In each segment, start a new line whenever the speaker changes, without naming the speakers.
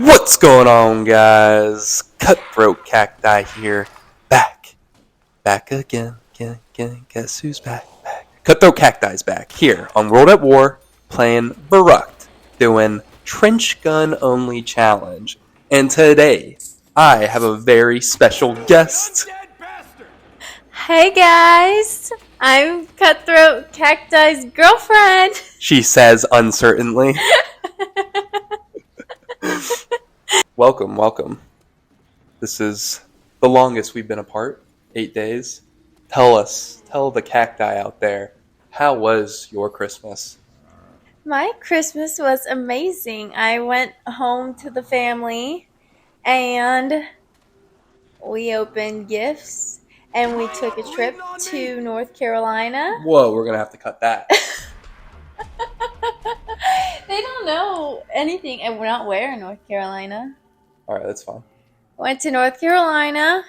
What's going on, guys? Cutthroat Cacti here. Back again. Guess who's back? Cutthroat Cacti's back here on World at War, playing Verrückt, doing trench gun only challenge. And today, I have a very special guest.
Hey guys, I'm Cutthroat Cacti's girlfriend.
She says uncertainly. Welcome. This is the longest we've been apart, 8 days. Tell the cacti out there, how was your Christmas?
My Christmas was amazing. I went home to the family and we opened gifts and we took a trip to North Carolina.
Whoa, we're gonna have to cut that.
They don't know anything, and we're not where in North Carolina.
Alright, that's fine.
Went to North Carolina,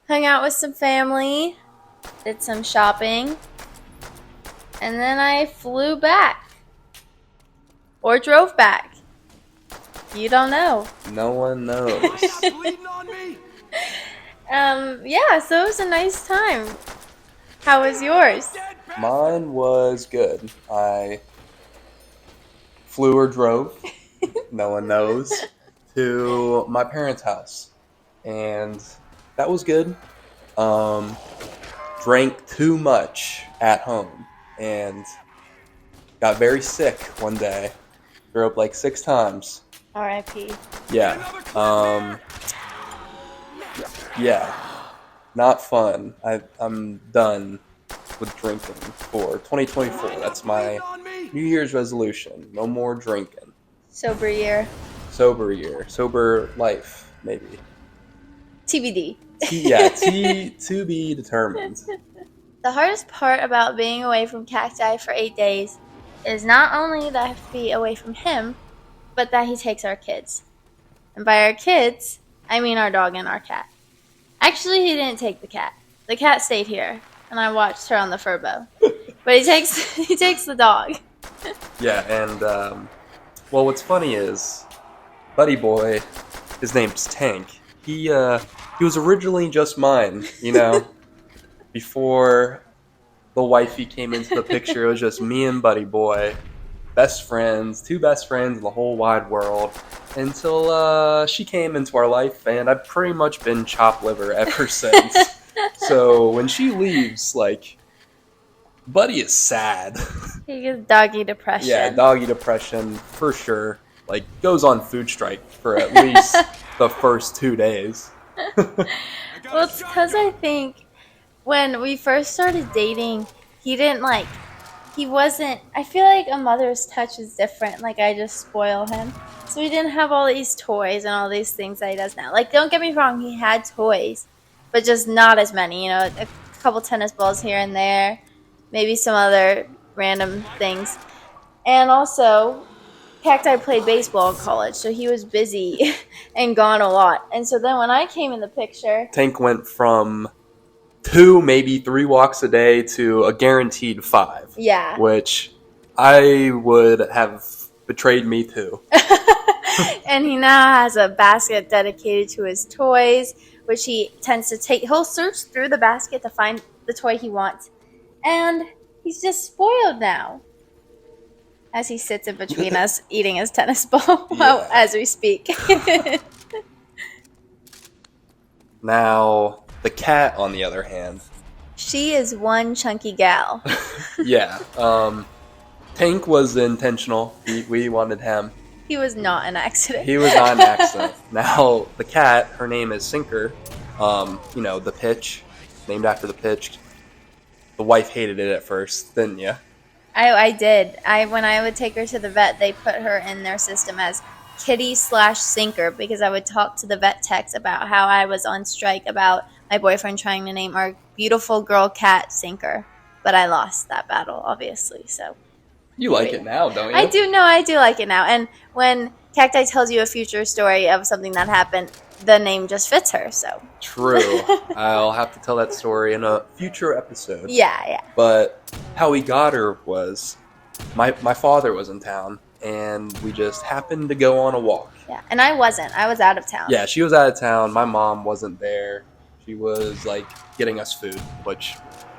hung out with some family, did some shopping, and then I flew back. Or drove back. You don't know.
No one knows.
Yeah, so it was a nice time. How was yours?
Mine was good. I flew or drove, no one knows, to my parents' house. And that was good. Drank too much at home and got very sick one day. Threw up like 6 times.
R.I.P.
Yeah. Yeah. Not fun. I'm done with drinking for 2024. That's my New Year's resolution. No more drinking.
Sober year.
Sober year. Sober life, maybe.
TBD.
To be determined.
The hardest part about being away from Cacti for 8 days is not only that I have to be away from him, but that he takes our kids. And by our kids, I mean our dog and our cat. Actually, he didn't take the cat. The cat stayed here, and I watched her on the furbo. But he takes the dog.
Yeah, and well, what's funny is, Buddy Boy, his name's Tank. He was originally just mine, before the wifey came into the picture. It was just me and Buddy Boy, best friends, 2 best friends in the whole wide world, until she came into our life, and I've pretty much been chopped liver ever since. So when she leaves, Buddy is sad.
He gets doggy depression.
Yeah, doggy depression for sure. Goes on food strike for at least the first 2 days.
Well, it's because I think when we first started dating, he wasn't, I feel like a mother's touch is different. I just spoil him. So he didn't have all these toys and all these things that he does now. Don't get me wrong, he had toys, but just not as many. A couple tennis balls here and there, maybe some other random things. And also, Cacti played baseball in college, so he was busy and gone a lot. And so then when I came in the picture...
Tank went from 2, maybe 3 walks a day to a guaranteed 5.
Yeah.
Which I would have betrayed me too.
And he now has a basket dedicated to his toys, which he tends to take. He'll search through the basket to find the toy he wants. And he's just spoiled now. As he sits in between us, eating his tennis ball as we speak.
Now, the cat, on the other hand.
She is one chunky gal.
Yeah. Tank was intentional. We wanted him.
He was not an accident.
He was not an accident. Now, the cat, her name is Sinker. The pitch, named after the pitch. The wife hated it at first, didn't you?
I did. When I would take her to the vet, they put her in their system as Kitty/Sinker because I would talk to the vet techs about how I was on strike about my boyfriend trying to name our beautiful girl cat Sinker. But I lost that battle, obviously. So
you like it now, don't you?
I do. No, I do like it now. And when Cacti tells you a future story of something that happened, the name just fits her. So
true. I'll have to tell that story in a future episode.
Yeah.
But how we got her was my father was in town, and we just happened to go on a walk.
Yeah, and I wasn't. I was out of town.
Yeah, she was out of town. My mom wasn't there. She was like getting us food, which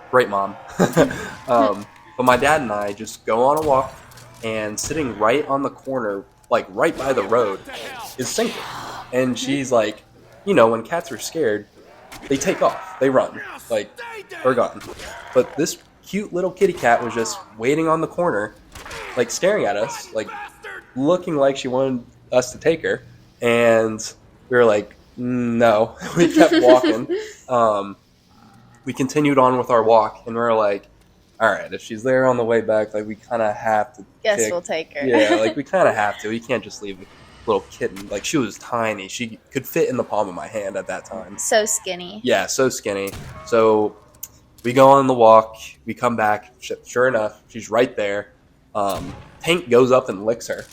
great mom. But my dad and I just go on a walk, and sitting right on the corner, like right by the road, is Cinco. And she's like, when cats are scared, they take off, they run, like they're gone. But this cute little kitty cat was just waiting on the corner, like staring at us, like looking like she wanted us to take her. And we were like, no. We kept walking. We continued on with our walk, and we were like, all right, if she's there on the way back, like we kind of have to.
Guess we'll take her.
Yeah, like we kind of have to. We can't just leave a little kitten. Like she was tiny. She could fit in the palm of my hand at that time.
So skinny.
Yeah, so skinny. So we go on the walk. We come back. Sure enough, she's right there. Tank goes up and licks her.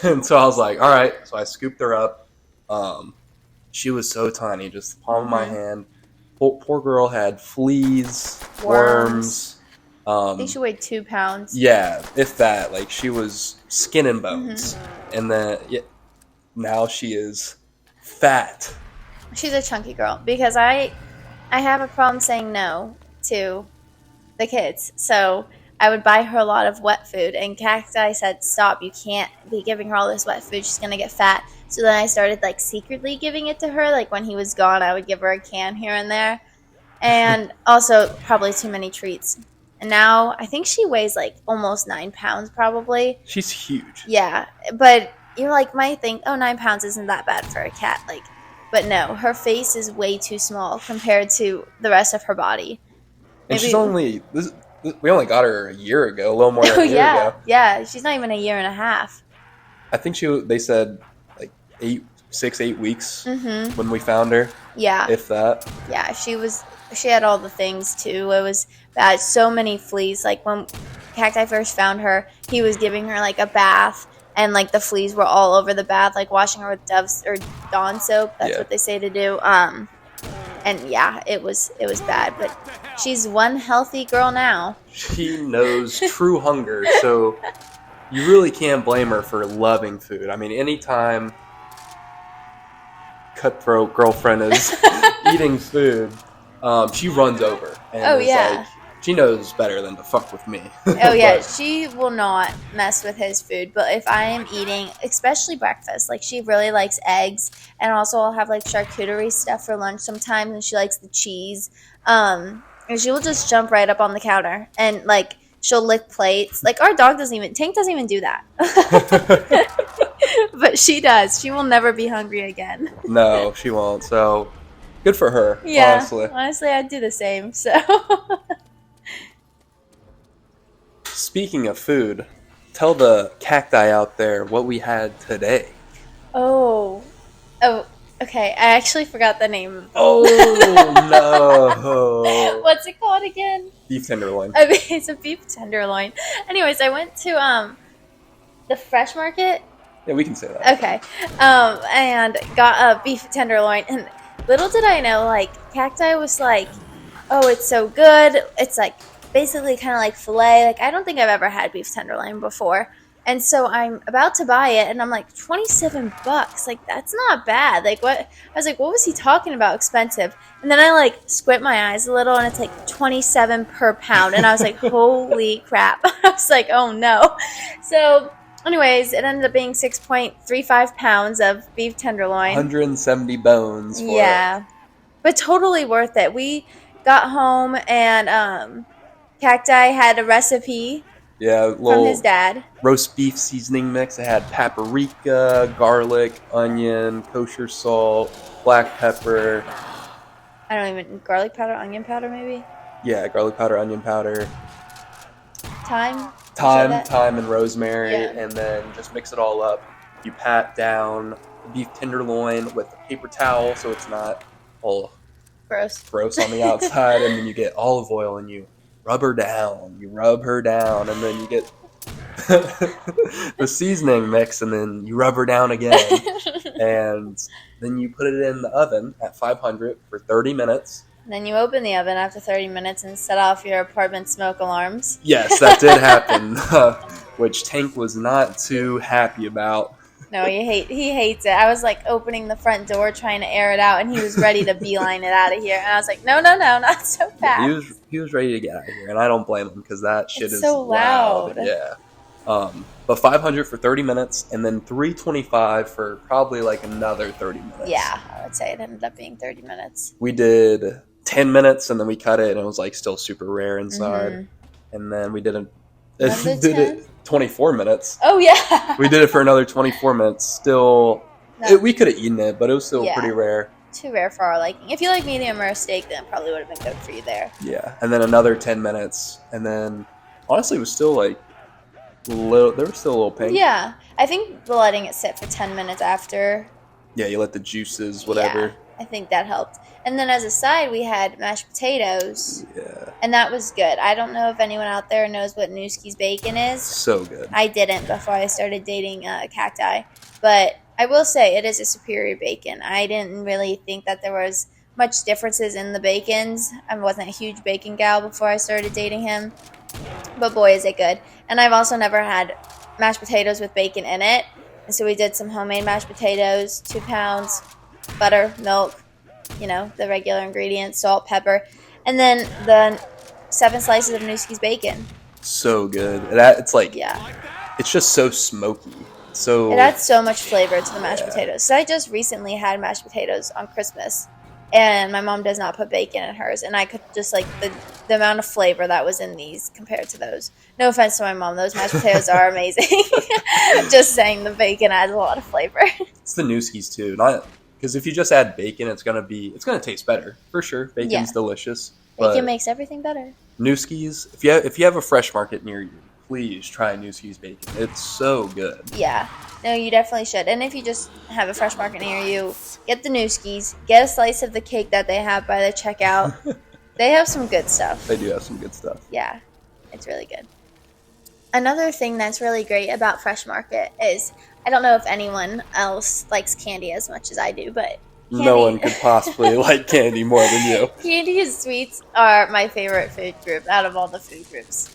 And so I was like, all right. So I scooped her up. She was so tiny, just the palm of my hand. Poor girl had fleas, worms.
I think she weighed 2 pounds.
Yeah, if that. Like she was skin and bones. And then now she is fat.
She's a chunky girl because I have a problem saying no to the kids. So I would buy her a lot of wet food, and Cacti said, stop, you can't be giving her all this wet food. She's going to get fat. So then I started like secretly giving it to her. Like when he was gone, I would give her a can here and there. And also probably too many treats. And now I think she weighs like almost 9 pounds probably.
She's huge.
Yeah. But might think, 9 pounds isn't that bad for a cat. But no, her face is way too small compared to the rest of her body.
And she's only, we only got her a year ago, a little more than a year ago.
Yeah, she's not even a year and a half.
I think they said like 8 weeks when we found her.
Yeah.
If that.
Yeah, she had all the things too. It was bad. So many fleas. Like when Cacti first found her, he was giving her like a bath, and like the fleas were all over the bath, like washing her with Dove's or Dawn soap. That's what they say to do. And yeah, it was bad. But she's one healthy girl now.
She knows true hunger, so you really can't blame her for loving food. I mean, anytime cutthroat girlfriend is eating food, she runs over. And like, she knows better than to fuck with me.
Oh yeah, she will not mess with his food. But if I am eating, especially breakfast, like she really likes eggs, and also I'll have like charcuterie stuff for lunch sometimes, and she likes the cheese. And she will just jump right up on the counter and like she'll lick plates. Like our dog Tank doesn't even do that. But she does. She will never be hungry again.
No, she won't. So good for her.
Yeah,
honestly,
I'd do the same. So.
Speaking of food, tell the cacti out there what we had today.
Oh, okay. I actually forgot the name.
Oh, no.
What's it called again?
Beef tenderloin.
I mean, it's a beef tenderloin. Anyways, I went to the fresh market.
Yeah, we can say that.
Okay. And got a beef tenderloin. And little did I know, like, Cacti was like, oh, it's so good. It's like basically kind of like filet. Like, I don't think I've ever had beef tenderloin before. And so I'm about to buy it, and I'm like, $27. Like, that's not bad. Like, what? I was like, what was he talking about? Expensive. And then I like squint my eyes a little, and it's like 27 per pound. And I was like, holy crap. I was like, oh no. So, anyways, it ended up being 6.35 pounds of beef tenderloin.
170 bones. For it.
But totally worth it. We got home, and Cacti had a recipe.
Yeah,
from his dad.
Roast beef seasoning mix. It had paprika, garlic, onion, kosher salt, black pepper.
Garlic powder, onion powder, maybe?
Yeah, garlic powder, onion powder.
Thyme,
and rosemary, and then just mix it all up. You pat down the beef tenderloin with a paper towel so it's not all gross on the outside, and then you get olive oil and you rub her down. You rub her down, and then you get the seasoning mix, and then you rub her down again. And then you put it in the oven at 500 for 30 minutes.
And then you open the oven after 30 minutes and set off your apartment smoke alarms.
Yes, that did happen, which Tank was not too happy about.
No, he hates it. I was like opening the front door trying to air it out, and he was ready to beeline it out of here. And I was like, no, not so
Yeah,
fast.
he was ready to get out of here, and I don't blame him because that shit
It's
is
so
loud.
loud.
Yeah. But 500 for 30 minutes, and then 325 for probably like another 30 minutes.
Yeah, I would say it ended up being 30 minutes.
We did 10 minutes, and then we cut it, and it was like still super rare inside.
Mm-hmm.
And then we did
Another
did
10?
it 24 minutes.
Oh, yeah.
We did it for another 24 minutes. Still,
No.
we could have eaten it, but it was still
Yeah.
pretty rare.
Too rare for our liking. If you like medium rare steak, then it probably would have been good for you there.
Yeah, and then another 10 minutes, and then honestly, it was still like little. There was still a little pink.
Yeah, I think letting it sit for 10 minutes after.
Yeah, you let the juices, whatever.
Yeah, I think that helped. And then as a side, we had mashed potatoes.
Yeah.
And that was good. I don't know if anyone out there knows what Newski's bacon is.
So good.
I didn't before I started dating Cacti. But I will say it is a superior bacon. I didn't really think that there was much differences in the bacons. I wasn't a huge bacon gal before I started dating him. But boy, is it good. And I've also never had mashed potatoes with bacon in it. And so we did some homemade mashed potatoes, 2 pounds, butter, milk, the regular ingredients, salt, pepper, and then the 7 slices of Newski's bacon.
So good. It's like,
Yeah.
it's just so smoky. So
It adds so much flavor to the mashed potatoes. So I just recently had mashed potatoes on Christmas, and my mom does not put bacon in hers, and I could just like the amount of flavor that was in these compared to those. No offense to my mom, those mashed potatoes are amazing. Just saying, the bacon adds a lot of flavor.
It's the Newski's too. Not because if you just add bacon, it's gonna taste better for sure. Bacon's
Yeah.
delicious.
Bacon
But
makes everything better.
Newski's, if you have a fresh market near you, please try Newski's bacon. It's so good.
Yeah. No, you definitely should. And if you just have a fresh market near you, get the Newski's. Get a slice of the cake that they have by the checkout. They have some good stuff.
They do have some good stuff.
Yeah, it's really good. Another thing that's really great about Fresh Market is, I don't know if anyone else likes candy as much as I do, but candy.
No one could possibly like candy more than you.
Candy and sweets are my favorite food group out of all the food groups.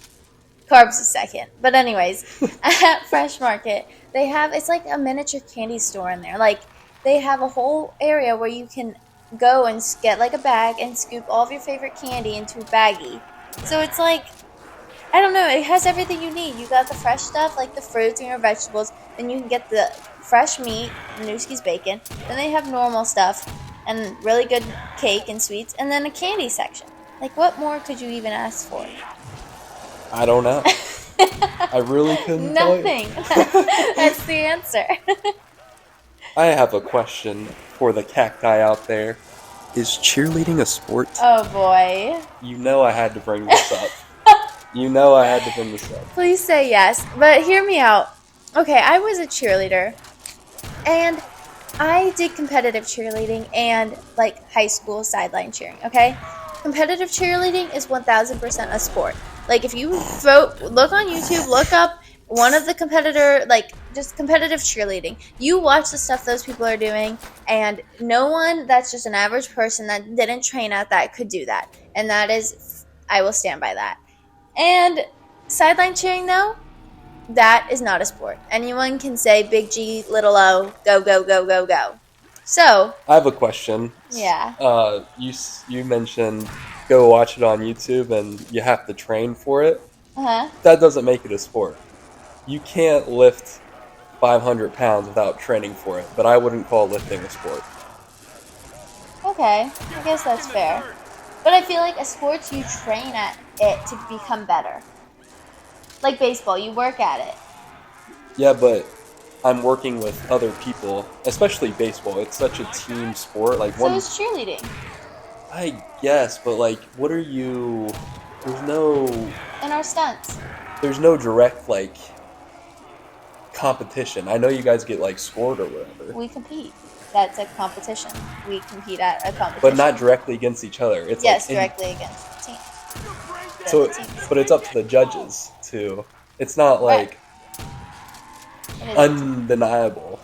Carbs is second. But anyways, at Fresh Market, they have, it's like a miniature candy store in there. Like, they have a whole area where you can go and get like a bag and scoop all of your favorite candy into a baggie. So it's like, I don't know, it has everything you need. You got the fresh stuff, like the fruits and your vegetables. Then you can get the fresh meat, Newski's bacon. Then they have normal stuff and really good cake and sweets. And then a candy section. Like, what more could you even ask for?
I don't know. I really couldn't tell you.
Nothing. That's the answer.
I have a question for the cacti out there. Is cheerleading a sport?
Oh, boy.
You know I had to bring this up.
Please say yes, but hear me out. Okay, I was a cheerleader, and I did competitive cheerleading and like high school sideline cheering, okay? Competitive cheerleading is 1000% a sport. Like, if you look on YouTube, look up one of the just competitive cheerleading. You watch the stuff those people are doing, and no one that's just an average person that didn't train at that could do that. And that is, I will stand by that. And sideline cheering, though, that is not a sport. Anyone can say big G, little O, go, go, go, go, go. So,
I have a question.
Yeah.
You mentioned go watch it on YouTube and you have to train for it.
Uh-huh.
That doesn't make it a sport. You can't lift 500 pounds without training for it, but I wouldn't call lifting a sport.
Okay, I guess that's fair. But I feel like a sport, you train at it to become better. Like baseball, you work at it.
Yeah, but I'm working with other people, especially baseball. It's such a team sport. Like
So is cheerleading.
I guess, but like, what are you? There's no.
In our stunts.
There's no direct like competition. I know you guys get like scored or whatever.
We compete. That's a competition. We compete at a competition.
But not directly against each other. It's
yes,
like
directly against the team.
So, but it's up to the judges too. It's not like undeniable.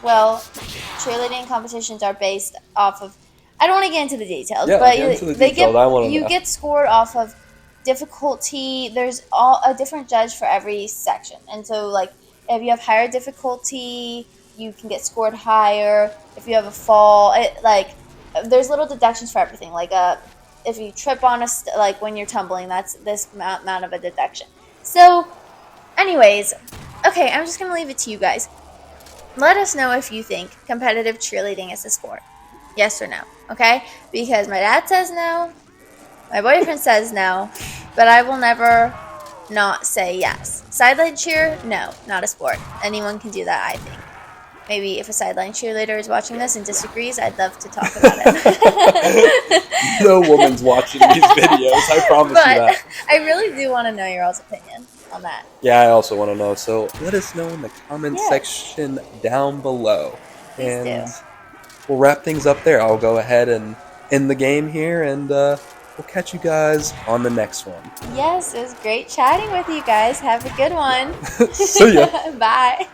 Well, cheerleading competitions are based off of. I don't want to get into the details,
Yeah,
but
get into the details. I want to
you
know.
get scored off of difficulty. There's a different judge for every section, and so like if you have higher difficulty, you can get scored higher. If you have a fall, there's little deductions for everything. Like if you trip on like when you're tumbling, that's this amount of a deduction. So, anyways, okay, I'm just gonna leave it to you guys. Let us know if you think competitive cheerleading is a sport. Yes or no, okay? Because my dad says no, my boyfriend says no, but I will never not say yes. Sideline cheer? No, not a sport. Anyone can do that, I think. Maybe if a sideline cheerleader is watching this and disagrees, I'd love to talk about it.
No woman's watching these videos, I promise you
But
that.
I really do want to know your all's opinion on that.
Yeah, I also want to know. So let us know in the comment
Yes.
section down below.
Please do.
And we'll wrap things up there. I'll go ahead and end the game here, and we'll catch you guys on the next one.
Yes, it was great chatting with you guys. Have a good one.
See ya.
Bye.